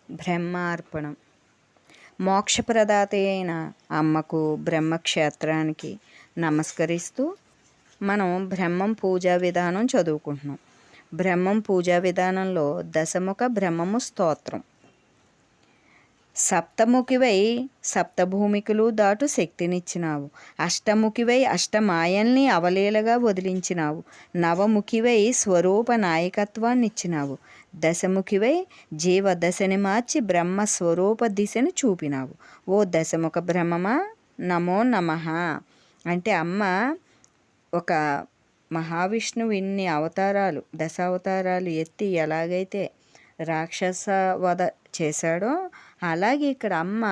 బ్రహ్మార్పణం. మోక్షప్రదాత అయిన అమ్మకు బ్రహ్మక్షేత్రానికి నమస్కరిస్తూ మనం బ్రహ్మం పూజా విధానం చదువుకుంటున్నాం. బ్రహ్మం పూజా విధానంలో దశముఖ బ్రహ్మము స్తోత్రం. సప్తముఖివై సప్తభూమికలు దాటు శక్తినిచ్చినావు. అష్టముఖివై అష్టమాయల్ని అవలీలగా వదిలించినావు. నవముఖివై స్వరూప నాయకత్వాన్నిచ్చినావు. దశముఖివై జీవ దశని మార్చి బ్రహ్మ స్వరూప దిశని చూపినావు. ఓ దశముఖ బ్రహ్మమా నమో నమః. అంటే అమ్మ ఒక మహావిష్ణువు ఇన్ని అవతారాలు దశావతారాలు ఎత్తి ఎలాగైతే రాక్షస వధ చేశాడో అలాగే ఇక్కడ అమ్మ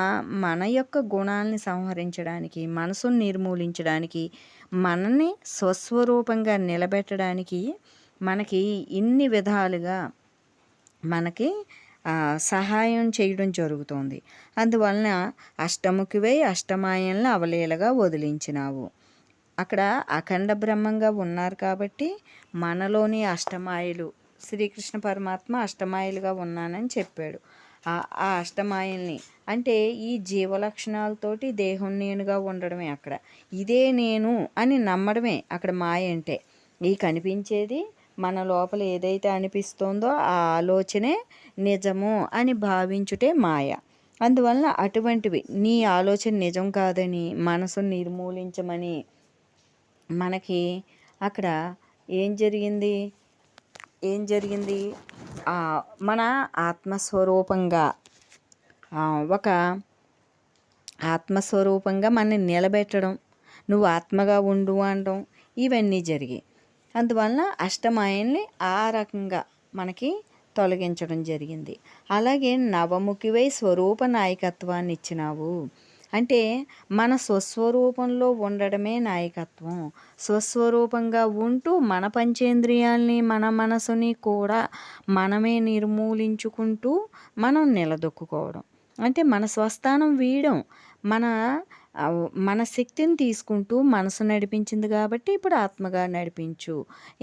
మన యొక్క గుణాలని సంహరించడానికి, మనసును నిర్మూలించడానికి, మనని స్వస్వరూపంగా నిలబెట్టడానికి మనకి ఇన్ని విధాలుగా మనకి సహాయం చేయడం జరుగుతుంది. అందువలన అష్టముఖివై అష్టమాయలను అవలీలగా వదిలించినావు. అక్కడ అఖండ బ్రహ్మంగా ఉన్నారు కాబట్టి మనలోని అష్టమాయలు శ్రీకృష్ణ పరమాత్మ అష్టమాయలుగా ఉన్నానని చెప్పాడు. ఆ అష్టమాయల్ని అంటే ఈ జీవలక్షణాలతోటి దేహం నేనుగా ఉండడమే అక్కడ. ఇదే నేను అని నమ్మడమే అక్కడ మాయ అంటే. ఈ కనిపించేది మన లోపల ఏదైతే అనిపిస్తుందో ఆ ఆలోచనే నిజము అని భావించుటే మాయ. అందువలన అటువంటివి నీ ఆలోచన నిజం కాదని మనసును నిర్మూలించమని మనకి అక్కడ ఏం జరిగింది మన ఆత్మస్వరూపంగా ఒక ఆత్మస్వరూపంగా మనని నిలబెట్టడం, నువ్వు ఆత్మగా ఉండు అనడం ఇవన్నీ జరిగాయి. అందువలన అష్టమాయల్ని ఆ రకంగా మనకి తొలగించడం జరిగింది. అలాగే నవముఖివై స్వరూప నాయకత్వాన్ని ఇచ్చినావు. అంటే మన స్వస్వరూపంలో ఉండడమే నాయకత్వం. స్వస్వరూపంగా ఉంటూ మన పంచేంద్రియాల్ని మన మనసుని కూడా మనమే నిర్మూలించుకుంటూ మనం నిలదొక్కుకోవడం. అంటే మన స్వస్థానం వీయడం, మన శక్తిని తీసుకుంటూ మనసు నడిపించింది కాబట్టి ఇప్పుడు ఆత్మగా నడిపించు,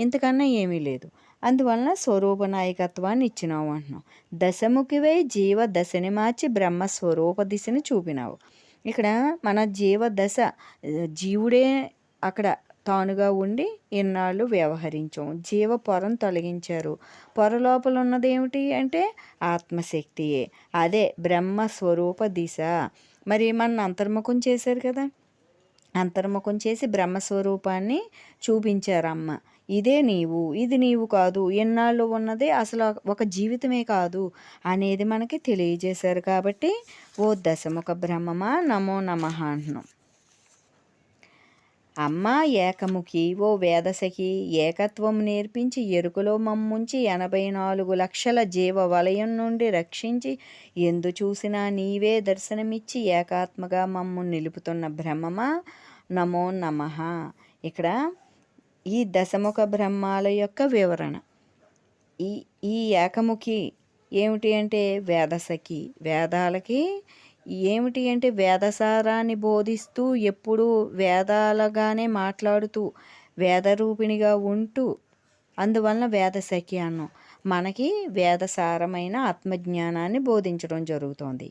ఇంతకన్నా ఏమీ లేదు. అందువలన స్వరూప నాయకత్వాన్ని ఇచ్చినావు అంటున్నావు. దశముఖివై జీవ దశని మార్చి బ్రహ్మ స్వరూప దిశని చూపినావు. ఇక్కడ మన జీవ దశ జీవుడే అక్కడ తానుగా ఉండి ఎన్నాళ్ళు వ్యవహరించాం. జీవ పొరను తొలగించారు. పొర లోపల ఉన్నది ఏమిటి అంటే ఆత్మశక్తియే. అదే బ్రహ్మ స్వరూప దిశ. మరి మన అంతర్ముఖం చేశారు కదా, అంతర్ముఖం చేసి బ్రహ్మస్వరూపాన్ని చూపించారమ్మ. ఇదే నీవు, ఇది నీవు కాదు, ఎన్నాళ్ళు ఉన్నదే అసలు ఒక జీవితమే కాదు అనేది మనకి తెలియజేశారు. కాబట్టి ఓ దశముఖ బ్రహ్మమా నమో నమః అంటున్నాం. అమ్మ ఏకముఖి ఓ వేదసఖి, ఏకత్వం నేర్పించి ఎరుకలో మమ్ముంచి 84 లక్షల జీవ వలయం నుండి రక్షించి ఎందు చూసినా నీవే దర్శనమిచ్చి ఏకాత్మగా మమ్ము నిలుపుతున్న బ్రహ్మమా నమో నమః. ఇక్కడ ఈ దశముఖ బ్రహ్మాల యొక్క వివరణ. ఈ ఏకముఖి ఏమిటి అంటే వేదసఖి. వేదాలకి ఏమిటి అంటే వేదసారాన్ని బోధిస్తూ ఎప్పుడూ వేదాలగానే మాట్లాడుతూ వేదరూపిణిగా ఉంటూ అందువలన వేదసఖి అన్నాం. మనకి వేదసారమైన ఆత్మజ్ఞానాన్ని బోధించడం జరుగుతోంది.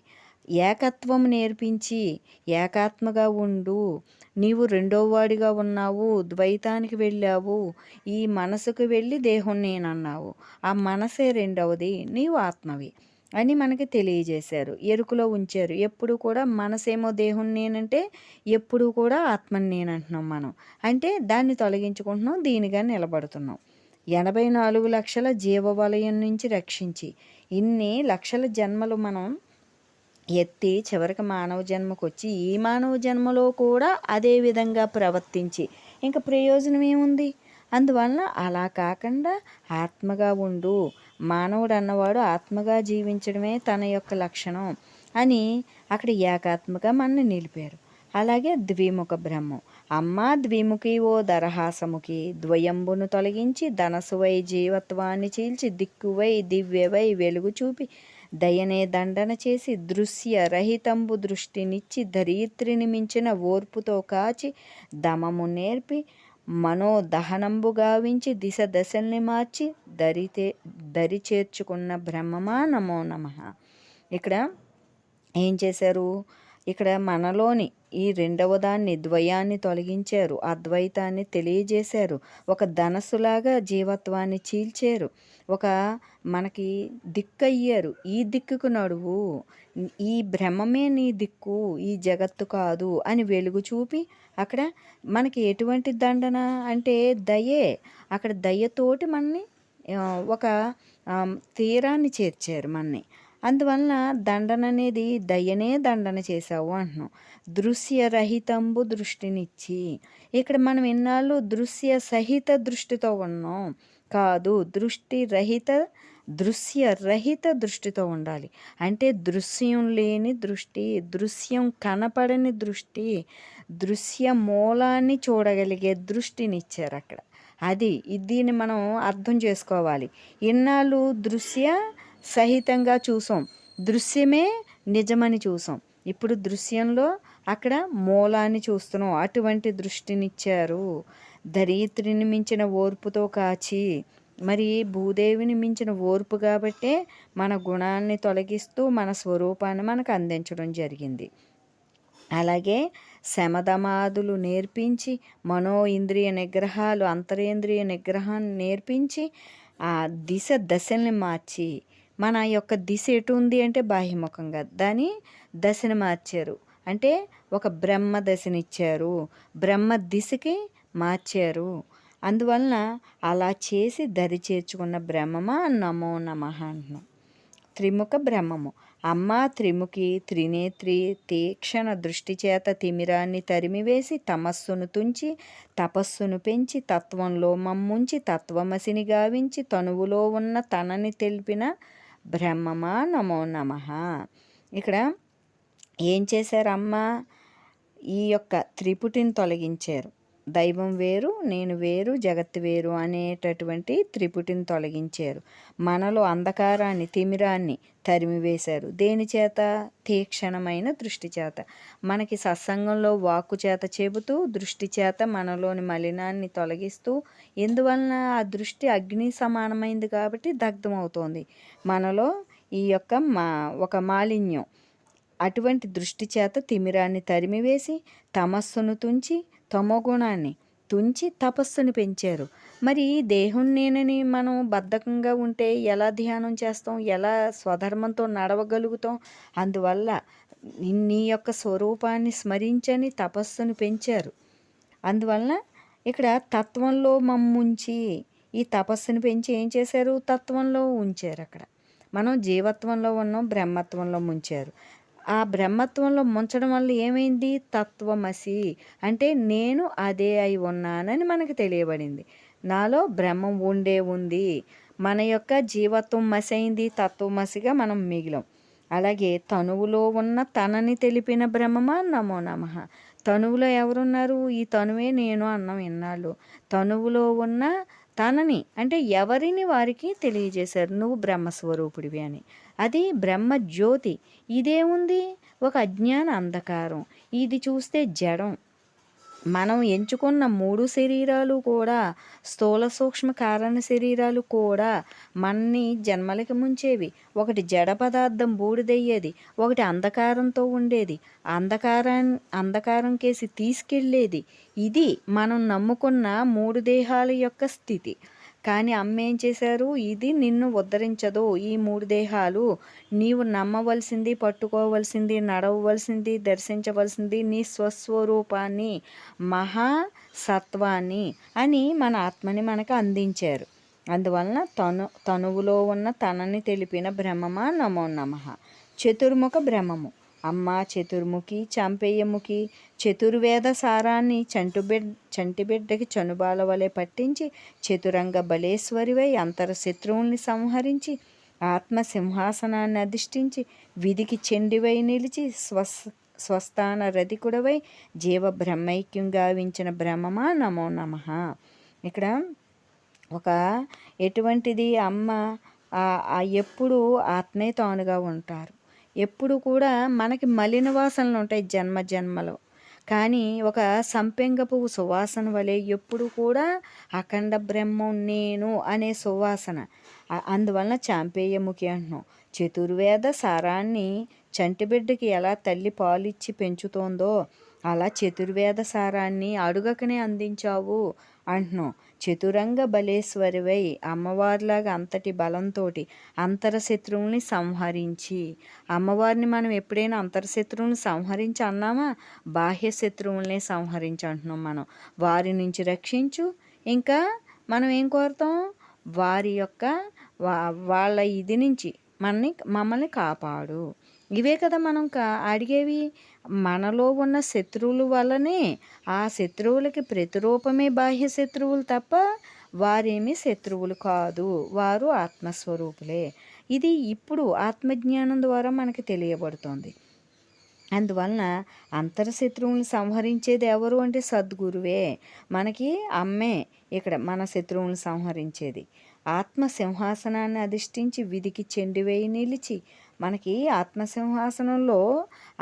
ఏకత్వం నేర్పించి ఏకాత్మగా ఉండు, నీవు రెండోవాడిగా ఉన్నావు, ద్వైతానికి వెళ్ళావు, ఈ మనసుకు వెళ్ళి దేహం నేనన్నావు, ఆ మనసే రెండవది, నీవు ఆత్మవి అని మనకి తెలియజేశారు. ఎరుకలో ఉంచారు. ఎప్పుడు కూడా మనసేమో దేహం నేనంటే ఎప్పుడు కూడా ఆత్మని నేనంటున్నాం మనం. అంటే దాన్ని తొలగించుకుంటున్నాం, దీనిగా నిలబడుతున్నాం. 84 లక్షల జీవవలయం నుంచి రక్షించి ఇన్ని లక్షల జన్మలు మనం ఎత్తి చివరికి మానవ జన్మకు వచ్చి ఈ మానవ జన్మలో కూడా అదే విధంగా ప్రవర్తించి ఇంకా ప్రయోజనం ఏముంది? అందువలన అలా కాకుండా ఆత్మగా ఉండు, మానవుడు అన్నవాడు ఆత్మగా జీవించడమే తన యొక్క లక్షణం అని అక్కడ ఏకాత్మగా మనని నిలిపారు. అలాగే ద్విముఖ బ్రహ్మం. అమ్మ ద్విముఖి ఓ దరహాసముఖి, ద్వయంబును తొలగించి ధనసువై జీవత్వాన్ని చీల్చి దిక్కువై దివ్యవై వెలుగు చూపి దయనే దండన చేసి దృశ్య రహితంబు దృష్టినిచ్చి ధరిత్రిని మించిన ఓర్పుతో కాచి దమము నేర్పి మనోదహనంబు గావించి దిశ దశల్ని మార్చి దరి చేర్చుకున్న బ్రహ్మమా నమో నమః. ఇక్కడ ఏం చేశారు, ఇక్కడ మనలోని ఈ రెండవ దాన్ని ద్వయాన్ని తొలగించారు, అద్వైతాన్ని తెలియజేశారు, ఒక ధనస్సులాగా జీవత్వాన్ని చీల్చారు, ఒక మనకి దిక్కయ్యారు. ఈ దిక్కుకు నడువు, ఈ బ్రహ్మమే నీ దిక్కు, ఈ జగత్తు కాదు అని వెలుగు చూపి అక్కడ మనకి ఎటువంటి దండన అంటే దయే. అక్కడ దయతోటి మనని ఒక తీరాన్ని చేర్చారు మనని. అందువలన దండన అనేది దయనే దండన చేశావు అంటున్నాం. దృశ్యరహితంబు దృష్టినిచ్చి, ఇక్కడ మనం ఎన్నాళ్ళు దృశ్య సహిత దృష్టితో ఉన్నాం కాదు, దృశ్యరహిత దృష్టితో ఉండాలి. అంటే దృశ్యం లేని దృష్టి, దృశ్యం కనపడని దృష్టి, దృశ్య మూలాన్ని చూడగలిగే దృష్టినిచ్చారు అక్కడ. అది దీన్ని మనం అర్థం చేసుకోవాలి. ఇన్నాళ్ళు దృశ్య సహితంగా చూసాం, దృశ్యమే నిజమని చూసాం. ఇప్పుడు దృశ్యంలో అక్కడ మూలాన్ని చూస్తున్నాం. అటువంటి దృష్టినిచ్చారు. ధరిత్రిని మించిన ఓర్పుతో కాచి, మరి భూదేవిని మించిన ఓర్పు కాబట్టే మన గుణాన్ని తొలగిస్తూ మన స్వరూపాన్ని మనకు అందించడం జరిగింది. అలాగే శమధమాదులు నేర్పించి, మనో ఇంద్రియ నిగ్రహాలు, అంతరేంద్రియ నిగ్రహాన్ని నేర్పించి ఆ దశల్ని మార్చి, మన యొక్క దిశ ఎటు ఉంది అంటే బాహ్యముఖంగా, దాని దశని మార్చారు. అంటే ఒక బ్రహ్మ దశనిచ్చారు, బ్రహ్మ దిశకి మార్చారు. అందువలన అలా చేసి దరి చేర్చుకున్న బ్రహ్మమా నమో నమః అంటున్నాం. త్రిముఖ బ్రహ్మము అమ్మ త్రిముఖి త్రినేత్రి తీక్షణ దృష్టి చేత తిమిరాన్ని తరిమివేసి తమస్సును తుంచి తపస్సును పెంచి తత్వంలో మమ్ముంచి తత్వమసిని గావించి తనువులో ఉన్న తనని తెలిపిన బ్రహ్మమా నమో నమః. ఇక్కడ ఏం చేశారు అమ్మ, ఈ యొక్క త్రిపుటిని తొలగించారు. దైవం వేరు, నేను వేరు, జగత్తు వేరు అనేటటువంటి త్రిపుటిని తొలగించారు. మనలో అంధకారాన్ని, తిమిరాన్ని తరిమివేశారు. దేని చేత? తీక్షణమైన దృష్టి చేత. మనకి సత్సంగంలో వాక్కు చేత చెబుతూ, దృష్టి చేత మనలోని మలినాన్ని తొలగిస్తూ, ఎందువలన ఆ దృష్టి అగ్ని సమానమైంది కాబట్టి దగ్ధమవుతోంది మనలో ఈ యొక్క ఒక మాలిన్యం. అటువంటి దృష్టి చేత తిమిరాన్ని తరిమివేసి తమస్సును తుంచి తమోగుణాన్ని తుంచి తపస్సును పెంచారు. మరి దేహం నేనని మనం బద్ధకంగా ఉంటే ఎలా ధ్యానం చేస్తాం, ఎలా స్వధర్మంతో నడవగలుగుతాం? అందువల్ల నీ యొక్క స్వరూపాన్ని స్మరించని తపస్సును పెంచారు. అందువలన ఇక్కడ తత్వంలో మమ్ముంచి, ఈ తపస్సును పెంచి ఏం చేశారు? తత్వంలో ఉంచారు. అక్కడ మనం జీవత్వంలో ఉన్నాం, బ్రహ్మత్వంలో ముంచారు. ఆ బ్రహ్మత్వంలో ముంచడం వల్ల ఏమైంది? తత్వమసి అంటే నేను అదే అయి ఉన్నానని మనకు తెలియబడింది. నాలో బ్రహ్మం ఉంది. మన యొక్క జీవత్వం మసి అయింది, తత్వమసిగా మనం మిగిలాం. అలాగే తనువులో ఉన్న తనని తెలిపిన బ్రహ్మమా నమో నమః. తనువులో ఎవరున్నారు? ఈ తనువే నేను అన్నం ఇన్నాళ్ళు. తనువులో ఉన్న తనని అంటే ఎవరిని వారికి తెలియజేశారు, నువ్వు బ్రహ్మస్వరూపుడివి అని. అది బ్రహ్మ జ్యోతి. ఇదేముంది? ఒక అజ్ఞాన అంధకారం. ఇది చూస్తే జడం. మనం ఎంచుకున్న 3 శరీరాలు కూడా, స్థూల సూక్ష్మ కారణ శరీరాలు కూడా మన్ని జన్మలకి ముంచేవి. ఒకటి జడ పదార్థం బూడిదయ్యేది, ఒకటి అంధకారంతో ఉండేది, అంధకారం కేసి తీసుకెళ్ళేది. ఇది మనం నమ్ముకున్న 3 దేహాల యొక్క స్థితి. కానీ అమ్మ ఏం చేశారు? ఇది నిన్ను ఉద్ధరించదు. ఈ 3 దేహాలు నీవు నమ్మవలసింది, పట్టుకోవలసింది, నడవవలసింది, దర్శించవలసింది నీ స్వస్వరూపాన్ని, మహాసత్వాన్ని అని మన ఆత్మని మనకు అందించారు. అందువలన తనువులో ఉన్న తనని తెలిపిన బ్రహ్మమా నమో నమః. చతుర్ముఖ బ్రహ్మము అమ్మ చతుర్ముఖి, చాంపేయముఖి, చతుర్వేద సారాన్ని చంటిబిడ్డకి చనుబాల వలె పట్టించి చతురంగ బలేశ్వరివై అంతర శత్రువుల్ని సంహరించి ఆత్మ సింహాసనాన్ని అధిష్ఠించి విధికి చెండివై నిలిచి స్వస్థాన రధికుడవై జీవ బ్రహ్మైక్యం గావించిన బ్రహ్మమా నమో నమః. ఇక్కడ ఒక ఎటువంటిది అమ్మ ఎప్పుడు ఆత్మే తానుగా ఉంటారు. ఎప్పుడు కూడా మనకి మలిన వాసనలు ఉంటాయి జన్మలో. కానీ ఒక సంపెంగ పువ్వు సువాసన వలె ఎప్పుడు కూడా అఖండ బ్రహ్మం నేను అనే సువాసన. అందువలన చాంపేయముఖి అంటున్నాం. చతుర్వేద సారాన్ని చంటిబిడ్డకి ఎలా తల్లి పాలిచ్చి పెంచుతోందో అలా చతుర్వేద సారాన్ని అడుగకనే అందించావు అంటున్నాం. చతురంగ బలేశ్వరివై అమ్మవారిలాగా అంతటి బలంతోటి అంతరశత్రువుల్ని సంహరించి, అమ్మవారిని మనం ఎప్పుడైనా అంతరశత్రువుల్ని సంహరించి అన్నామా? బాహ్య శత్రువుల్ని సంహరించి అంటున్నాం మనం. వారి నుంచి రక్షించు. ఇంకా మనం ఏం కోరుతాం? వారి యొక్క వాళ్ళ ఇది నుంచి మమ్మల్ని కాపాడు. ఇవే కదా మనం అడిగేవి. మనలో ఉన్న శత్రువుల వల్లనే ఆ శత్రువులకి ప్రతిరూపమే బాహ్య శత్రువులు తప్ప వారేమీ శత్రువులు కాదు, వారు ఆత్మస్వరూపులే. ఇది ఇప్పుడు ఆత్మజ్ఞానం ద్వారా మనకి తెలియబడుతుంది. అందువలన అంతర్శత్రువులను సంహరించేది ఎవరు అంటే సద్గురువే. మనకి అమ్మే ఇక్కడ మన శత్రువులను సంహరించేది. ఆత్మ సింహాసనాన్ని అధిష్ఠించి విధికి చెండివేయి నిలిచి, మనకి ఆత్మసింహాసనంలో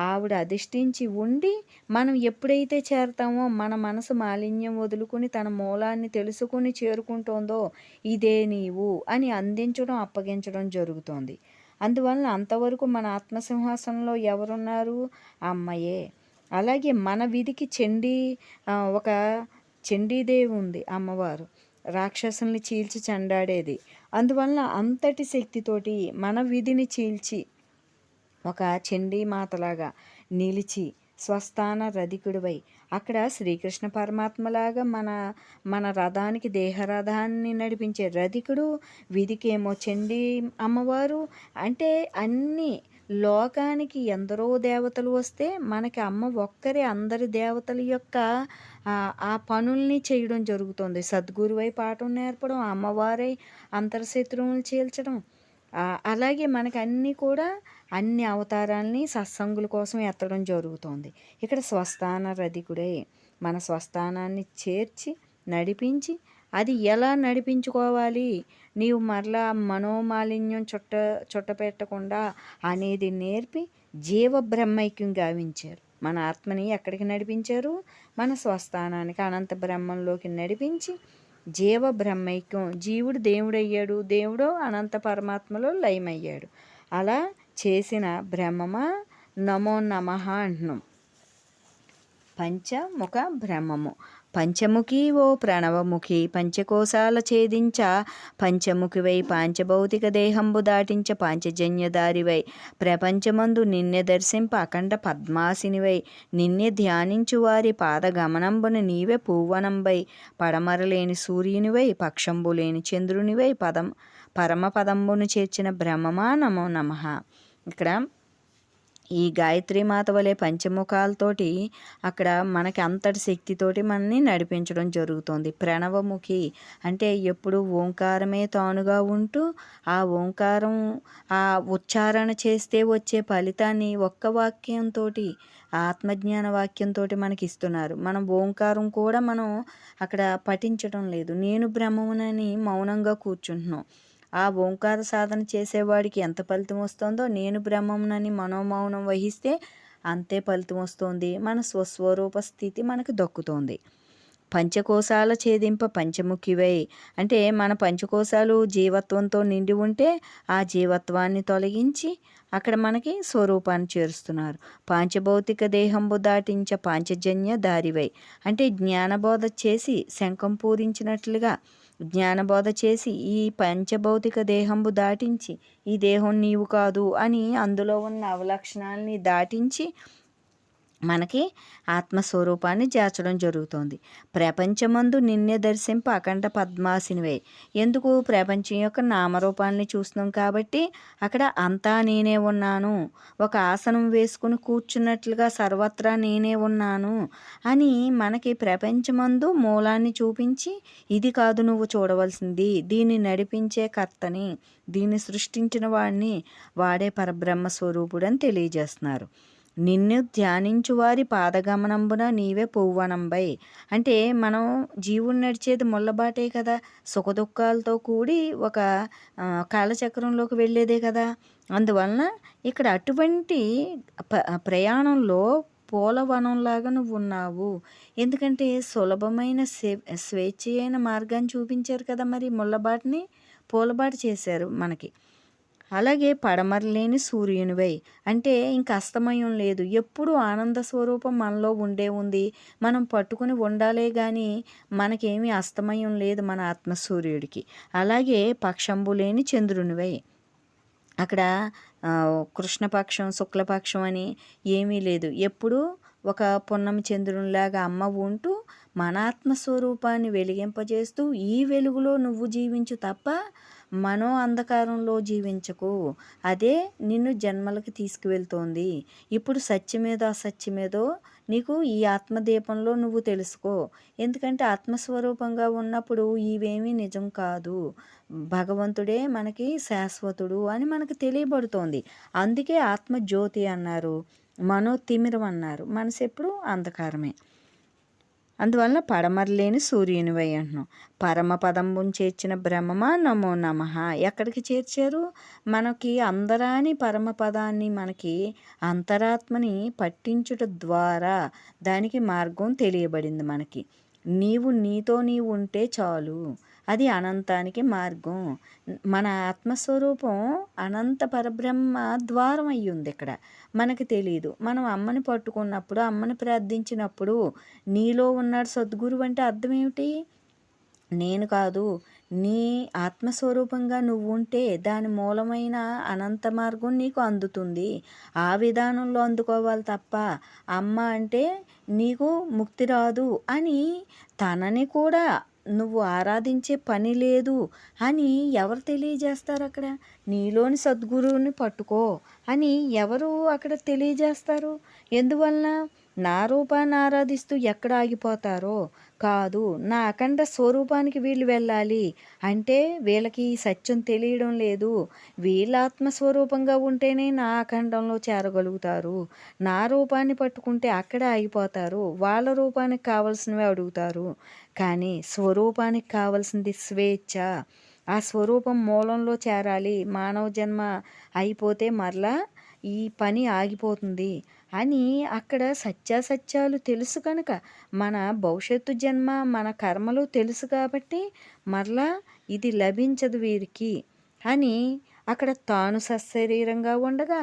ఆవిడ అధిష్ఠించి ఉండి మనం ఎప్పుడైతే చేరతామో మన మనసు మాలిన్యం వదులుకుని తన మూలాన్ని తెలుసుకుని చేరుకుంటోందో ఇదే నీవు అని అందించడం, అప్పగించడం జరుగుతోంది. అందువలన అంతవరకు మన ఆత్మసింహాసనంలో ఎవరున్నారు? అమ్మయే. అలాగే మన విధికి ఒక చండీదేవి ఉంది, అమ్మవారు రాక్షసుల్ని చీల్చి చెండాడేది. అందువలన అంతటి శక్తితోటి మన విధిని చీల్చి ఒక చండీమాతలాగా నిలిచి స్వస్థాన రధికుడివై అక్కడ శ్రీకృష్ణ పరమాత్మలాగా మన రథానికి దేహరథాన్ని నడిపించే రధికుడు, విధికేమో చండీ అమ్మవారు. అంటే అన్ని లోకానికి ఎందరో దేవతలు వస్తే మనకి అమ్మ ఒక్కరే అందరి దేవతల యొక్క ఆ పనుల్ని చేయడం జరుగుతుంది. సద్గురువై పాఠం నేర్పడం, అమ్మవారై అంతర్శత్రువులను చీల్చడం. అలాగే మనకి అన్నీ కూడా అన్ని అవతారాలని సత్సంగుల కోసం ఎత్తడం జరుగుతోంది. ఇక్కడ స్వస్థాన రధికుడే మన స్వస్థానాన్ని చేర్చి నడిపించి, అది ఎలా నడిపించుకోవాలి, నీవు మరలా మనోమాలిన్యం చుట్టపెట్టకుండా అనేది నేర్పి జీవ బ్రహ్మైక్యం గావించారు. మన ఆత్మని ఎక్కడికి నడిపించారు? మన స్వస్థానానికి అనంత బ్రహ్మంలోకి నడిపించి జీవ బ్రహ్మైక్యం, జీవుడు దేవుడయ్యాడు, దేవుడు అనంత పరమాత్మలో లయమయ్యాడు. అలా చేసిన బ్రహ్మమా నమో నమః అంటున్నాం. పంచముఖ బ్రహ్మము పంచముఖి ఓ ప్రణవముఖి పంచకోశాల ఛేదించ పంచముఖివై పాంచభౌతిక దేహంబు దాటించ పాంచజన్యదారివై ప్రపంచమందు నిన్నే దర్శింప అఖండ పద్మాసినివై నిన్నే ధ్యానించు వారి పాదగమనంబున నీవే పూవనంబై పడమరలేని సూర్యునివై పక్షంబులేని చంద్రునివై పరమపదంబును చేర్చిన బ్రహ్మమా నమో నమః. ఇక్కడ ఈ గాయత్రీమాత వలె పంచముఖాలతోటి అక్కడ మనకి అంతటి శక్తితోటి మనని నడిపించడం జరుగుతుంది. ప్రణవముఖి అంటే ఎప్పుడు ఓంకారమే తానుగా ఉంటూ ఆ ఓంకారం ఆ ఉచ్చారణ చేస్తే వచ్చే ఫలితాన్ని ఒక్క వాక్యంతో ఆత్మజ్ఞాన వాక్యంతో మనకి ఇస్తున్నారు. మనం ఓంకారం కూడా మనం అక్కడ పఠించడం లేదు, నేను బ్రహ్మమునని మౌనంగా కూర్చుంటున్నాం. ఆ ఓంకార సాధన చేసేవాడికి ఎంత ఫలితం వస్తుందో, నేను బ్రహ్మమునని మనోమౌనం వహిస్తే అంతే ఫలితం వస్తుంది. మన స్వస్వరూప స్థితి మనకు దక్కుతోంది. పంచకోశాల ఛేదింప పంచముఖివై అంటే మన పంచకోశాలు జీవత్వంతో నిండి ఉంటే ఆ జీవత్వాన్ని తొలగించి అక్కడ మనకి స్వరూపాన్ని చేరుస్తున్నారు. పాంచభౌతిక దేహంబు దాటించ పాంచజన్య దారివై అంటే జ్ఞానబోధ చేసి శంఖం పూరించినట్లుగా జ్ఞానబోధ చేసి ఈ పంచభౌతిక దేహంబు దాటించి ఈ దేహం నీవు కాదు అని అందులో ఉన్న అవలక్షణాలని దాటించి మనకి ఆత్మస్వరూపాన్ని చేర్చడం జరుగుతుంది. ప్రపంచమందు నిన్నే దర్శింప అఖండ పద్మాసినివే. ఎందుకు? ప్రపంచం యొక్క నామరూపాలని చూస్తున్నాం కాబట్టి అక్కడ అంతా నేనే ఉన్నాను, ఒక ఆసనం వేసుకుని కూర్చున్నట్లుగా సర్వత్రా నేనే ఉన్నాను అని మనకి ప్రపంచమందు మూలాన్ని చూపించి ఇది కాదు నువ్వు చూడవలసింది, దీన్ని నడిపించే కర్తని, దీన్ని సృష్టించిన వాడిని, వాడే పరబ్రహ్మ స్వరూపుడని తెలియజేస్తున్నారు. నిన్ను ధ్యానించు వారి పాదగమనంబున నీవే పువ్వనంబై అంటే మనం జీవుడు నడిచేది ముళ్ళబాటే కదా, సుఖదుఖాలతో కూడి ఒక కాలచక్రంలోకి వెళ్ళేదే కదా. అందువలన ఇక్కడ అటువంటి ప్రయాణంలో పూలవనంలాగా నువ్వు ఉన్నావు. ఎందుకంటే సులభమైన స్వేచ్ఛ అయిన మార్గాన్ని చూపించారు కదా, మరి ముళ్ళబాటుని పూలబాటు చేశారు మనకి. అలాగే పడమరలేని సూర్యునివై, అంటే ఇంక అస్తమయం లేదు, ఎప్పుడు ఆనంద స్వరూపం మనలో ఉండే ఉంది. మనం పట్టుకుని ఉండాలే కానీ మనకేమీ అస్తమయం లేదు మన ఆత్మసూర్యుడికి. అలాగే పక్షంబు లేని చంద్రునివై, అక్కడ కృష్ణపక్షం శుక్లపక్షం అని ఏమీ లేదు, ఎప్పుడు ఒక పున్నమి చంద్రునిలాగా అమ్మ ఉంటూ మన ఆత్మస్వరూపాన్ని వెలిగింపజేస్తూ ఈ వెలుగులో నువ్వు జీవించు తప్ప మనో అంధకారంలో జీవించకు. అదే నిన్ను జన్మలకి తీసుకువెళ్తోంది. ఇప్పుడు సత్యమేదో అసత్యమేదో నీకు ఈ ఆత్మదీపంలో నువ్వు తెలుసుకో. ఎందుకంటే ఆత్మస్వరూపంగా ఉన్నప్పుడు ఇవేమీ నిజం కాదు, భగవంతుడే మనకి శాశ్వతుడు అని మనకు తెలియబడుతోంది. అందుకే ఆత్మజ్యోతి అన్నారు, మనోతిమిరం అన్నారు. మనసు ఎప్పుడు అంధకారమే. అందువలన పడమరలేని సూర్యునివై అంటున్నాం. పరమపదంబును చేర్చిన బ్రహ్మమా నమో నమః. ఎక్కడికి చేర్చారు? మనకి అందరాని పరమపదాన్ని, మనకి అంతరాత్మని పట్టించుట ద్వారా దానికి మార్గం తెలియబడింది మనకి. నీవు నీతో నీవు ఉంటే చాలు, అది అనంతానికి మార్గం. మన ఆత్మస్వరూపం అనంత పరబ్రహ్మ ద్వారం అయ్యింది ఇక్కడ, మనకి తెలియదు. మనం అమ్మని పట్టుకున్నప్పుడు, అమ్మని ప్రార్థించినప్పుడు నీలో ఉన్నాడు సద్గురువు అంటే అర్థం ఏమిటి? నేను కాదు, నీ ఆత్మస్వరూపంగా నువ్వు ఉంటే దాని మూలమైన అనంత మార్గం నీకు అందుతుంది. ఆ విధానంలో అందుకోవాలి తప్ప అమ్మ అంటే నీకు ముక్తి రాదు అని, తనని కూడా నువ్వు ఆరాధించే పని లేదు అని ఎవరు తెలియజేస్తారు అక్కడ? నీలోని సద్గురువుని పట్టుకో అని ఎవరు అక్కడ తెలియజేస్తారు? ఎందువలన? నా రూపాన్ని ఆరాధిస్తూ ఎక్కడ ఆగిపోతారో కాదు, నా అఖండ స్వరూపానికి వీళ్ళు వెళ్ళాలి అంటే వీళ్ళకి సత్యం తెలియడం లేదు. వీళ్ళ ఆత్మస్వరూపంగా ఉంటేనే నా అఖండంలో చేరగలుగుతారు. నా రూపాన్ని పట్టుకుంటే అక్కడే ఆగిపోతారు, వాళ్ళ రూపానికి కావలసినవి అడుగుతారు. కానీ స్వరూపానికి కావలసింది స్వేచ్ఛ. ఆ స్వరూపం మూలంలో చేరాలి. మానవ జన్మ అయిపోతే మరలా ఈ పని ఆగిపోతుంది అని అక్కడ సత్యాసత్యాలు తెలుసు కనుక, మన భవిష్యత్తు జన్మ మన కర్మలు తెలుసు కాబట్టి మరలా ఇది లభించదు వీరికి అని అక్కడ తాను సశరీరంగా ఉండగా,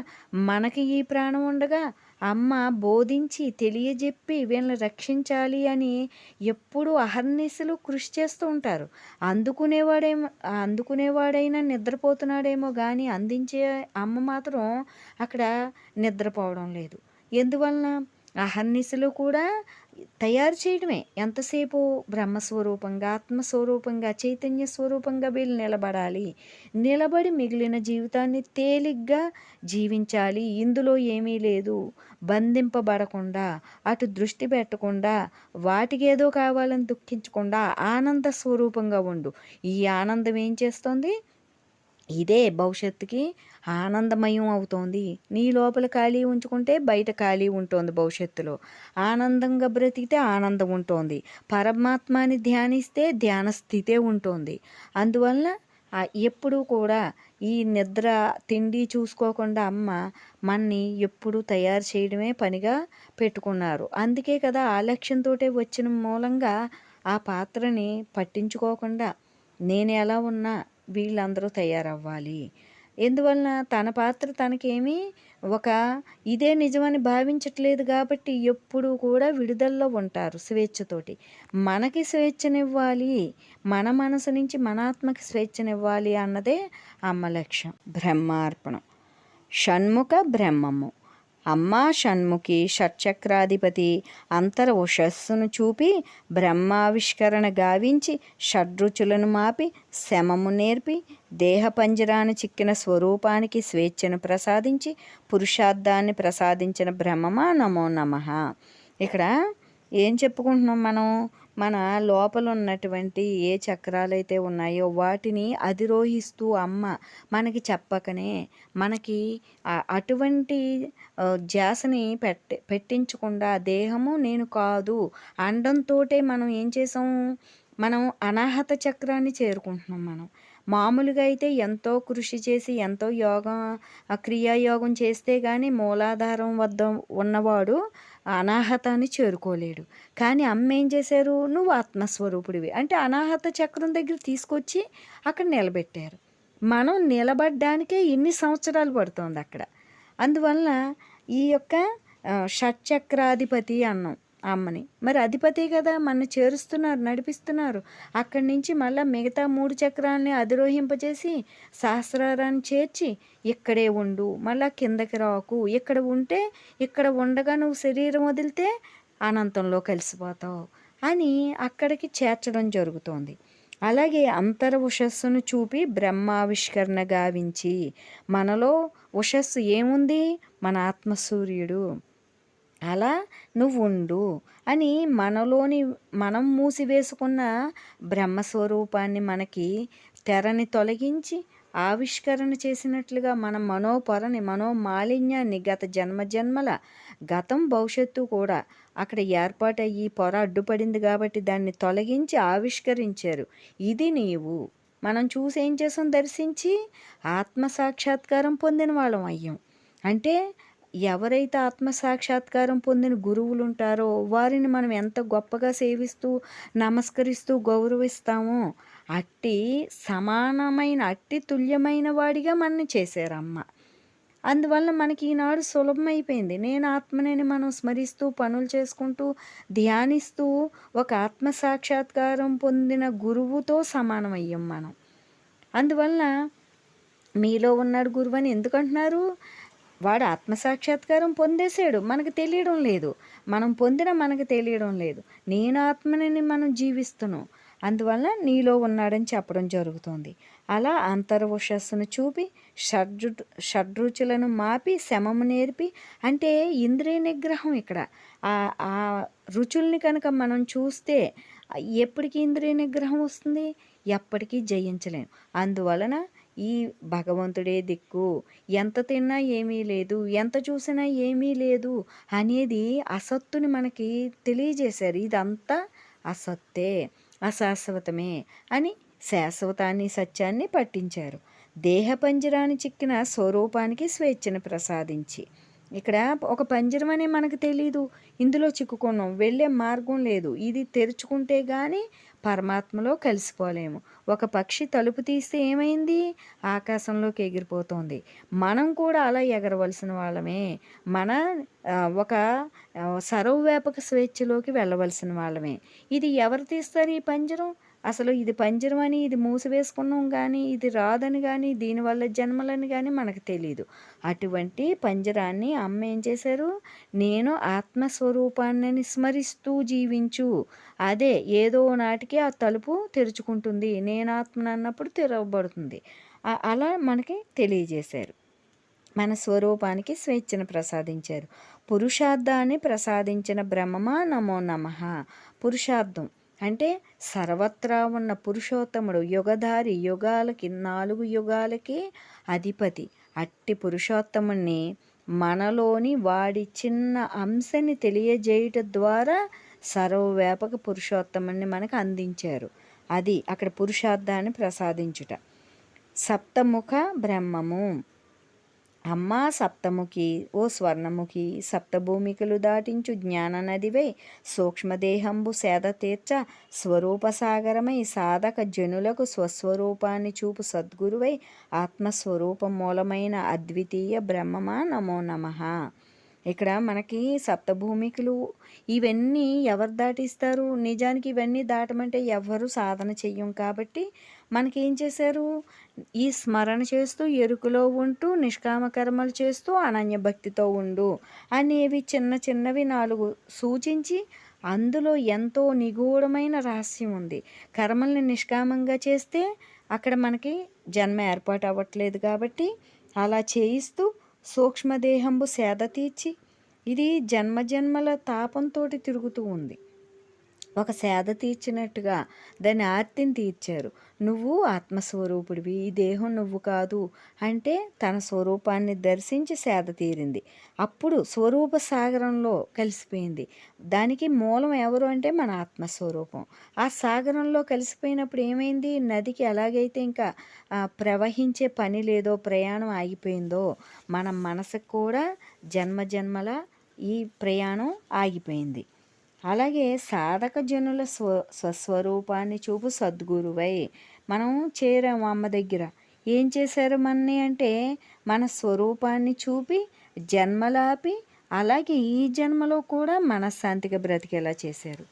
మనకి ఈ ప్రాణం ఉండగా అమ్మ బోధించి తెలియజెప్పి వీళ్ళని రక్షించాలి అని ఎప్పుడు అహర్నిశలు కృషి చేస్తూ ఉంటారు. అందుకునేవాడైనా నిద్రపోతున్నాడేమో కానీ అందించే అమ్మ మాత్రం అక్కడ నిద్రపోవడం లేదు. ఎందువలన? అహర్నిశలు కూడా తయారు చేయడమే. ఎంతసేపు బ్రహ్మస్వరూపంగా, ఆత్మస్వరూపంగా, చైతన్య స్వరూపంగా వీళ్ళు నిలబడాలి. నిలబడి మిగిలిన జీవితాన్ని తేలిగ్గా జీవించాలి. ఇందులో ఏమీ లేదు, బంధింపబడకుండా, అటు దృష్టి పెట్టకుండా, వాటికి ఏదో కావాలని దుఃఖించకుండా ఆనంద స్వరూపంగా ఉండు. ఈ ఆనందం ఏం చేస్తుంది? ఇదే భవిష్యత్తుకి ఆనందమయం అవుతోంది. నీ లోపల ఖాళీ ఉంచుకుంటే బయట ఖాళీ ఉంటుంది. భవిష్యత్తులో ఆనందంగా బ్రతికితే ఆనందం ఉంటుంది. పరమాత్మని ధ్యానిస్తే ధ్యాన స్థితే ఉంటుంది. అందువలన ఎప్పుడూ కూడా ఈ నిద్ర తిండి చూసుకోకుండా అమ్మ మన్ని ఎప్పుడు తయారు చేయడమే పనిగా పెట్టుకున్నారు. అందుకే కదా ఆలక్ష్యంతో వచ్చిన మూలంగా ఆ పాత్రని పట్టించుకోకుండా నేను ఎలా ఉన్నా వీళ్ళందరూ తయారవ్వాలి. ఎందువలన? తన పాత్ర తనకేమీ ఒక ఇదే నిజమని భావించట్లేదు కాబట్టి ఎప్పుడూ కూడా విడుదలలో ఉంటారు స్వేచ్ఛతోటి. మనకి స్వేచ్ఛనివ్వాలి, మన మనసు నుంచి మన ఆత్మకి స్వేచ్ఛనివ్వాలి అన్నదే అమ్మ లక్ష్యం. బ్రహ్మార్పణం. షణ్ముఖ బ్రహ్మము. అమ్మా షణ్ముఖి షట్చక్రాధిపతి అంతర ఉషస్సును చూపి బ్రహ్మావిష్కరణ గావించి షడ్రుచులను మాపి శమము నేర్పి దేహపంజరాన చిక్కిన స్వరూపానికి స్వేచ్ఛను ప్రసాదించి పురుషార్థాన్ని ప్రసాదించిన బ్రహ్మమా నమో నమః. ఇక్కడ ఏం చెప్పుకుంటున్నాం మనం? మన లోపల ఉన్నటువంటి ఏ చక్రాలైతే ఉన్నాయో వాటిని అధిరోహిస్తూ అమ్మ మనకి చెప్పకనే, మనకి అటువంటి ధ్యాసని పెట్టించకుండా దేహము నేను కాదు అండంతో మనం ఏం చేసాము? మనం అనాహత చక్రాన్ని చేరుకుంటున్నాం. మనం మామూలుగా అయితే ఎంతో కృషి చేసి ఎంతో యోగం క్రియాయోగం చేస్తే కానీ మూలాధారం వద్ద ఉన్నవాడు అనాహతాన్ని చేరుకోలేడు. కానీ అమ్మ ఏం చేశారు? నువ్వు ఆత్మస్వరూపుడివి అంటే అనాహత చక్రం దగ్గర తీసుకొచ్చి అక్కడ నిలబెట్టారు. మనం నిలబడ్డానికే ఇన్ని సంవత్సరాలు పడుతోంది అక్కడ. అందువలన ఈ యొక్క షట్చక్రాధిపతి అన్నాం అమ్మని. మరి అధిపతి కదా! మనని చేరుస్తున్నారు, నడిపిస్తున్నారు. అక్కడి నుంచి మళ్ళా మిగతా 3 చక్రాల్ని అధిరోహింపజేసి సహస్రారాన్ని చేర్చి ఇక్కడే ఉండు, మళ్ళా కిందకి రాకు, ఇక్కడ ఉంటే ఇక్కడ ఉండగా నువ్వు శరీరం వదిలితే అనంతంలో కలిసిపోతావు అని అక్కడికి చేర్చడం జరుగుతోంది. అలాగే అంతర ఉషస్సును చూపి బ్రహ్మావిష్కరణ గావించి, మనలో ఉషస్సు ఏముంది? మన ఆత్మసూర్యుడు. అలా నువ్వుండు అని మనలోని మనం మూసివేసుకున్న బ్రహ్మస్వరూపాన్ని మనకి తెరని తొలగించి ఆవిష్కరణ చేసినట్లుగా మన మనోపరని మనోమాలిన్యాన్ని జన్మల గతం భవిష్యత్తు కూడా అక్కడ ఏర్పాటయ్యి పొర అడ్డుపడింది కాబట్టి దాన్ని తొలగించి ఆవిష్కరించారు. ఇది నీవు. మనం చూసి ఏం చేసాం? దర్శించి ఆత్మసాక్షాత్కారం పొందిన వాళ్ళం అయ్యాం. అంటే ఎవరైతే ఆత్మసాక్షాత్కారం పొందిన గురువులు ఉంటారో వారిని మనం ఎంత గొప్పగా సేవిస్తూ నమస్కరిస్తూ గౌరవిస్తామో అట్టి సమానమైన అట్టి తుల్యమైన వాడిగా మనని చేశారమ్మ. అందువల్ల మనకి ఈనాడు సులభమైపోయింది. నేను ఆత్మనేని మనం స్మరిస్తూ పనులు చేసుకుంటూ ధ్యానిస్తూ ఒక ఆత్మసాక్షాత్కారం పొందిన గురువుతో సమానమయ్యాం మనం. అందువల్ల మీలో ఉన్నాడు గురువు అని ఎందుకంటున్నారు? వాడు ఆత్మసాక్షాత్కారం పొందేశాడు, మనకు తెలియడం లేదు. మనం పొందిన మనకు తెలియడం లేదు. నేను ఆత్మని మనం జీవిస్తున్నాం. అందువల్ల నీలో ఉన్నాడని చెప్పడం జరుగుతుంది. అలా అంతర్వశస్సును చూపి షడ్రుచులను మాపి శమము నేర్పి, అంటే ఇంద్రియ నిగ్రహం ఇక్కడ. ఆ రుచుల్ని కనుక మనం చూస్తే ఎప్పటికీ ఇంద్రియ నిగ్రహం వస్తుంది? ఎప్పటికీ జయించలేం. అందువలన ఈ భగవంతుడే దిక్కు, ఎంత తిన్నా ఏమీ లేదు, ఎంత చూసినా ఏమీ లేదు అనేది అసత్తుని మనకి తెలియజేశారు. ఇదంతా అసత్తే, అశాశ్వతమే అని శాశ్వతాన్ని సత్యాన్ని పట్టించారు. దేహ పంజరాన్ని చిక్కిన స్వరూపానికి స్వేచ్ఛను ప్రసాదించి, ఇక్కడ ఒక పంజరం అనే మనకు తెలీదు, ఇందులో చిక్కుకున్నాం, వెళ్ళే మార్గం లేదు. ఇది తెరుచుకుంటే కానీ పరమాత్మలో కలిసిపోలేము. ఒక పక్షి తలుపు తీస్తే ఏమైంది? ఆకాశంలోకి ఎగిరిపోతుంది. మనం కూడా అలా ఎగరవలసిన వాళ్ళమే. మన ఒక సర్వవ్యాపక స్వేచ్ఛలోకి వెళ్ళవలసిన వాళ్ళమే. ఇది ఎవరు తీస్తారు ఈ పంజరం? అసలు ఇది పంజరం అని ఇది మూసివేసుకున్నాం కానీ ఇది రాదని కానీ దీనివల్ల జన్మలని కానీ మనకు తెలీదు. అటువంటి పంజరాన్ని అమ్మ ఏం చేశారు? నేను ఆత్మస్వరూపాన్ని స్మరిస్తూ జీవించు, అదే ఏదో నాటికి ఆ తలుపు తెరుచుకుంటుంది, నేను ఆత్మను అన్నప్పుడు తెరవబడుతుంది. అలా మనకి తెలియజేశారు. మన స్వరూపానికి స్వేచ్ఛను ప్రసాదించారు. పురుషార్థాన్ని ప్రసాదించిన బ్రహ్మమా నమో నమః. పురుషార్థం అంటే సర్వత్రా ఉన్న పురుషోత్తముడు, యుగధారి, యుగాలకి 4 యుగాలకి అధిపతి. అట్టి పురుషోత్తముణ్ణి మనలోని వాడి చిన్న అంశని తెలియజేయటం ద్వారా సర్వవ్యాపక పురుషోత్తముని మనకు అందించారు. అది అక్కడ పురుషార్థాన్ని ప్రసాదించుట. సప్తముఖ బ్రహ్మము అమ్మా సప్తముఖి, ఓ స్వర్ణముఖి, సప్తభూమికలు దాటించు జ్ఞాన నదివై సూక్ష్మదేహంబు సేద తీర్చ స్వరూపసాగరమై సాధక జనులకు స్వస్వరూపాన్ని చూపు సద్గురువై ఆత్మస్వరూప మూలమైన అద్వితీయ బ్రహ్మమా నమో నమః. ఇక్కడ మనకి సప్తభూమికలు ఇవన్నీ ఎవరు దాటిస్తారు? నిజానికి ఇవన్నీ దాటమంటే ఎవరు సాధన చెయ్యం కాబట్టి మనకేం చేశారు? ఈ స్మరణ చేస్తూ ఎరుకలో ఉంటూ నిష్కామ కర్మలు చేస్తూ అనన్య భక్తితో ఉండు అనేవి చిన్న చిన్నవి 4 సూచించి అందులో ఎంతో నిగూఢమైన రహస్యం ఉంది. కర్మల్ని నిష్కామంగా చేస్తే అక్కడ మనకి జన్మ ఏర్పాటు అవ్వట్లేదు కాబట్టి అలా చేయిస్తూ సూక్ష్మదేహంబు సేద తీర్చి, ఇది జన్మజన్మల తాపంతో తిరుగుతూ ఉంది. ఒక సేద తీర్చినట్టుగా దాని ఆర్తిని తీర్చారు. నువ్వు ఆత్మస్వరూపుడివి, ఈ దేహం నువ్వు కాదు అంటే తన స్వరూపాన్ని దర్శించి సేద తీరింది. అప్పుడు స్వరూప సాగరంలో కలిసిపోయింది. దానికి మూలం ఎవరు అంటే మన ఆత్మస్వరూపం. ఆ సాగరంలో కలిసిపోయినప్పుడు ఏమైంది? నదికి ఎలాగైతే ఇంకా ప్రవహించే పని లేదో, ప్రయాణం ఆగిపోయిందో, మన మనసుకు కూడా జన్మజన్మల ఈ ప్రయాణం ఆగిపోయింది. అలాగే సాధక జనుల స్వస్వరూపాన్ని చూపు సద్గురువై మనం చేరాము అమ్మ దగ్గర. ఏం చేశారు మనని అంటే మన స్వరూపాన్ని చూపి జన్మలాపి అలాగే ఈ జన్మలో కూడా మనశ్శాంతిగా బ్రతికేలా చేశారు.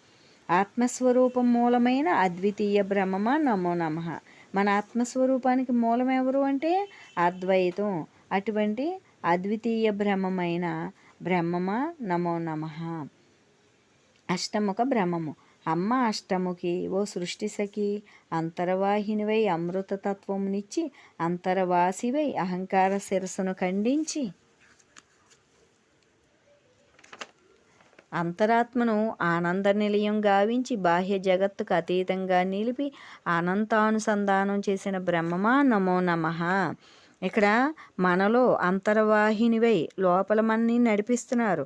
ఆత్మస్వరూపం మూలమైన అద్వితీయ బ్రహ్మమా నమో నమః. మన ఆత్మస్వరూపానికి మూలం ఎవరు అంటే అద్వైతం. అటువంటి అద్వితీయ బ్రహ్మమైన బ్రహ్మమా నమో నమః. అష్టముఖ బ్రహ్మము. అమ్మ అష్టముఖి ఓ సృష్టి సఖి, అంతర్వాహినివై అమృతతత్వమునిచ్చి అంతర్వాసివై అహంకార శిరస్సును ఖండించి అంతరాత్మను ఆనంద నిలయం గావించి బాహ్య జగత్తుకు అతీతంగా నిలిపి అనంతానుసంధానం చేసిన బ్రహ్మమా నమో నమః. ఇక్కడ మనలో అంతర్వాహినివై లోపల మనని నడిపిస్తున్నారు.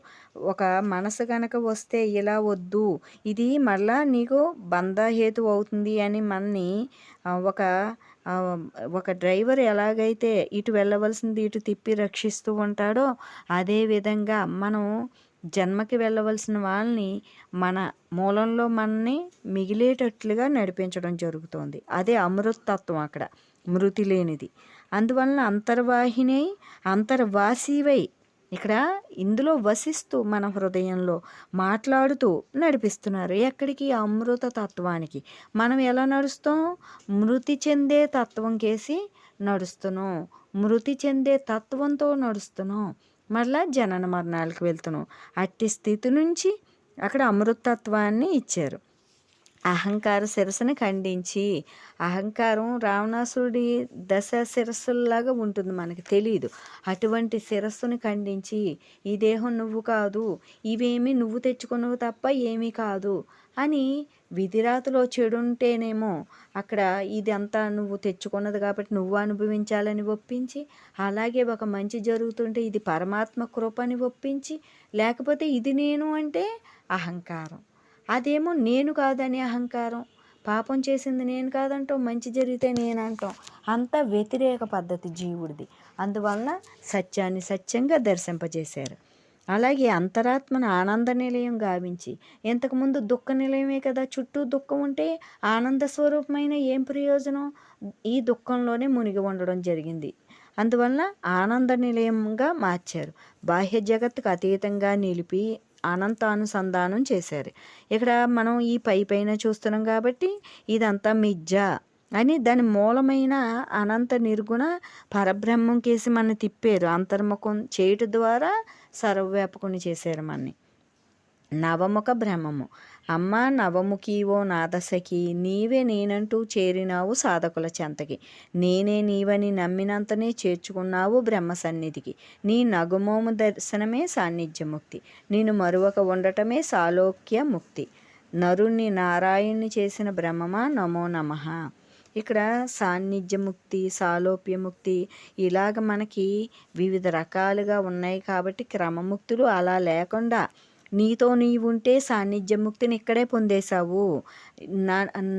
ఒక మనసు కనుక వస్తే ఇలా వద్దు, ఇది మళ్ళా నీకు బంధహేతు అవుతుంది అని మనని ఒక ఒక డ్రైవర్ ఎలాగైతే ఇటు వెళ్ళవలసింది ఇటు తిప్పి రక్షిస్తూ ఉంటాడో అదేవిధంగా మనం జన్మకి వెళ్ళవలసిన వాళ్ళని మన మూలంలో మనని మిగిలేటట్లుగా నడిపించడం జరుగుతోంది. అదే అమృతత్వం, అక్కడ మృతి లేనిది. అందువలన అంతర్వాహిని అంతర్వాసివై ఇక్కడ ఇందులో వసిస్తూ మన హృదయంలో మాట్లాడుతూ నడిపిస్తున్నారు. ఎక్కడికి? అమృత తత్వానికి. మనం ఎలా నడుస్తాం? మృతి చెందే తత్వం కేసి నడుస్తున్నాం, మృతి చెందే తత్వంతో నడుస్తున్నాం, మరలా జనన మరణాలకు వెళ్తున్నాం. అట్టి స్థితి నుంచి అక్కడ అమృతత్వాన్ని ఇచ్చారు. అహంకార శిరస్సుని ఖండించి, అహంకారం రావణాసురుడి దశ శిరస్సులాగా ఉంటుంది, మనకి తెలియదు. అటువంటి శిరస్సుని ఖండించి ఈ దేహం నువ్వు కాదు, ఇవేమి నువ్వు తెచ్చుకున్నవి తప్ప ఏమీ కాదు అని విధిరాతలో చెడుంటేనేమో అక్కడ ఇదంతా నువ్వు తెచ్చుకున్నది కాబట్టి నువ్వు అనుభవించాలని ఒప్పించి, అలాగే ఒక మంచి జరుగుతుంటే ఇది పరమాత్మ కృపని ఒప్పించి, లేకపోతే ఇది నేను అంటే అహంకారం, అదేమో నేను కాదని అహంకారం. పాపం చేసింది నేను కాదంటాం, మంచి జరిగితే నేను అంటాం. అంతా వ్యతిరేక పద్ధతి జీవుడిది. అందువలన సత్యాన్ని సత్యంగా దర్శింపజేశారు. అలాగే అంతరాత్మను ఆనంద నిలయం గావించి, ఇంతకుముందు దుఃఖ నిలయమే కదా, చుట్టూ దుఃఖం ఉంటే ఆనంద స్వరూపమైన ఏం ప్రయోజనం? ఈ దుఃఖంలోనే మునిగి ఉండడం జరిగింది. అందువలన ఆనంద నిలయంగా మార్చారు. బాహ్య జగత్తుకు అతీతంగా నిలిపి అనంతానుసంధానం చేశారు. ఇక్కడ మనం ఈ పైన చూస్తున్నాం కాబట్టి ఇదంతా మిథ్య అని దాని మూలమైన అనంత నిర్గుణ పరబ్రహ్మం కేసి మన తిప్పారు. అంతర్ముఖం చేయటం ద్వారా సర్వవ్యాపకుని చేశారు మనని. నవముఖ బ్రహ్మము. అమ్మ నవముఖి ఓ నాదసఖి, నీవే నేనంటూ చేరినావు సాధకుల చెంతకి, నేనే నీవని నమ్మినంతనే చేర్చుకున్నావు బ్రహ్మ సన్నిధికి, నీ నగుమోము దర్శనమే సాన్నిధ్యముక్తి, నేను మరువక ఉండటమే సాలోక్య ముక్తి, నరుణ్ణి నారాయణ్ణి చేసిన బ్రహ్మమా నమో నమః. ఇక్కడ సాన్నిధ్యముక్తి, సాలోప్యముక్తి ఇలాగ మనకి వివిధ రకాలుగా ఉన్నాయి కాబట్టి క్రమముక్తులు అలా లేకుండా నీతో నీవుంటే సాన్నిధ్యముక్తిని ఇక్కడే పొందేశావు,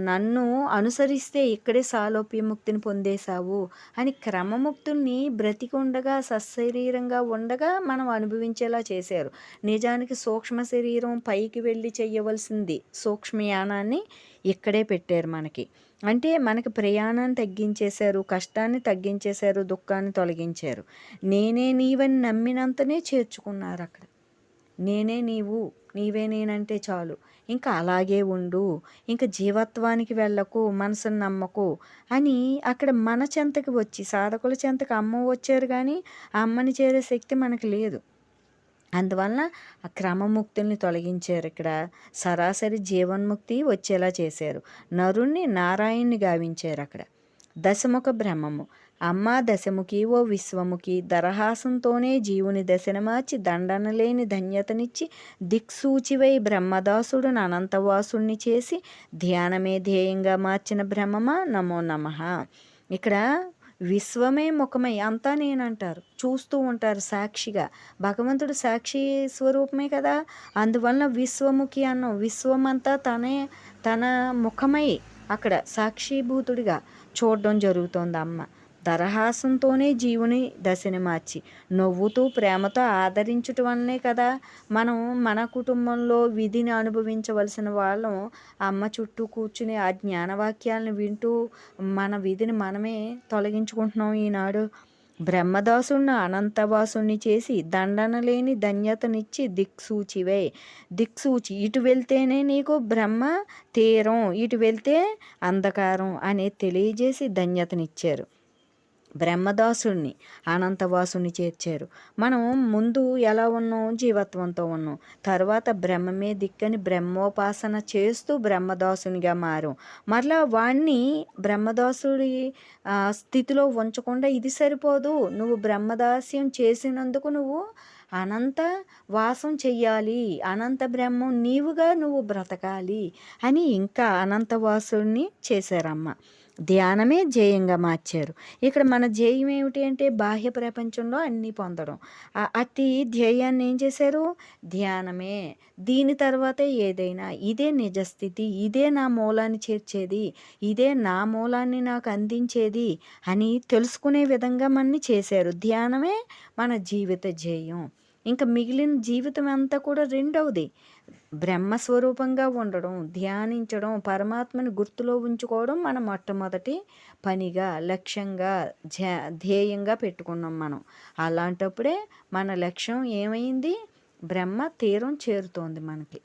నన్ను అనుసరిస్తే ఇక్కడే సాలోప్యముక్తిని పొందేశావు అని క్రమముక్తుల్ని బ్రతికి ఉండగా సశరీరంగా ఉండగా మనం అనుభవించేలా చేశారు. నిజానికి సూక్ష్మ శరీరం పైకి వెళ్ళి చేయవలసింది సూక్ష్మయానాన్ని ఇక్కడే పెట్టారు మనకి. అంటే మనకి ప్రయాణాన్ని తగ్గించేశారు, కష్టాన్ని తగ్గించేశారు, దుఃఖాన్ని తొలగించారు. నేనే నీవని నమ్మినంతనే చేర్చుకున్నారు అక్కడ. నేనే నీవు, నీవే నేనంటే చాలు, ఇంకా అలాగే ఉండు, ఇంకా జీవత్వానికి వెళ్ళకు, మనసును నమ్మకు అని అక్కడ మన చెంతకి వచ్చి, సాధకుల చెంతకు అమ్మ వచ్చారు కానీ ఆ అమ్మని చేరే శక్తి మనకు లేదు. అందువలన ఆ క్రమముక్తుల్ని తొలగించారు. ఇక్కడ సరాసరి జీవన్ముక్తి వచ్చేలా చేశారు. నరుణ్ణి నారాయణ్ణి గావించారు అక్కడ. దశముఖ బ్రహ్మము. అమ్మ దశముఖి ఓ విశ్వముఖి, దరహాసంతోనే జీవుని దశను మార్చి దండనలేని ధన్యతనిచ్చి దిక్సూచివై బ్రహ్మదాసుడును అనంతవాసుణ్ణి చేసి ధ్యానమే ధ్యేయంగా మార్చిన బ్రహ్మమా నమో నమః. ఇక్కడ విశ్వమే ముఖమై అంతా నేనంటారు, చూస్తూ ఉంటారు సాక్షిగా. భగవంతుడు సాక్షి స్వరూపమే కదా, అందువలన విశ్వముఖి అన్నాం. విశ్వమంతా తన ముఖమై అక్కడ సాక్షిభూతుడిగా చూడడం జరుగుతోంది అమ్మ. దరహాసంతోనే జీవుని దశని మార్చి నవ్వుతూ ప్రేమతో ఆదరించటం వల్లనే కదా మనం మన కుటుంబంలో విధిని అనుభవించవలసిన వాళ్ళం అమ్మ చుట్టూ కూర్చుని ఆ జ్ఞానవాక్యాలను వింటూ మన విధిని మనమే తొలగించుకుంటున్నాం ఈనాడు. బ్రహ్మదాసుని అనంతవాసుని చేసి దండన లేని ధన్యతనిచ్చి దిక్సూచివే. దిక్సూచి ఇటు వెళ్తేనే నీకు బ్రహ్మ తీరం, ఇటు వెళ్తే అంధకారం అనేది తెలియజేసి ధన్యతనిచ్చారు. బ్రహ్మదాసుని అనంతవాసుని చేర్చారు. మనం ముందు ఎలా ఉన్నాం? జీవత్వంతో ఉన్నాం. తర్వాత బ్రహ్మమే దిక్కని బ్రహ్మోపాసన చేస్తూ బ్రహ్మదాసునిగా మారాం. మరలా వాణ్ణి బ్రహ్మదాసుడి స్థితిలో ఉంచకుండా ఇది సరిపోదు, నువ్వు బ్రహ్మదాస్యం చేసినందుకు నువ్వు అనంత వాసం చెయ్యాలి, అనంత బ్రహ్మం నీవుగా నువ్వు బ్రతకాలి అని ఇంకా అనంతవాసుని చేశారమ్మ. ధ్యానమే ధ్యేయంగా మార్చారు. ఇక్కడ మన ధ్యేయం ఏమిటి అంటే బాహ్య ప్రపంచంలో అన్నీ పొందడం. అతి ధ్యేయాన్ని ఏం చేశారు? ధ్యానమే, దీని తర్వాతే ఏదైనా, ఇదే నిజస్థితి, ఇదే నా మూలాన్ని చేర్చేది, ఇదే నా మూలాన్ని నాకు అందించేది అని తెలుసుకునే విధంగా మనని చేశారు. ధ్యానమే మన జీవిత ధ్యేయం. ఇంకా మిగిలిన జీవితం అంతా కూడా రెండవది బ్రహ్మస్వరూపంగా ఉండడం, ధ్యానించడం, పరమాత్మని గుర్తులో ఉంచుకోవడం మన మొట్టమొదటి పనిగా, లక్ష్యంగా, ధ్యేయంగా పెట్టుకున్నాం మనం. అలాంటప్పుడే మన లక్ష్యం ఏమైంది? బ్రహ్మ తీరం చేరుతోంది మనకి.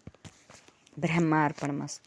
బ్రహ్మార్పణమస్తు.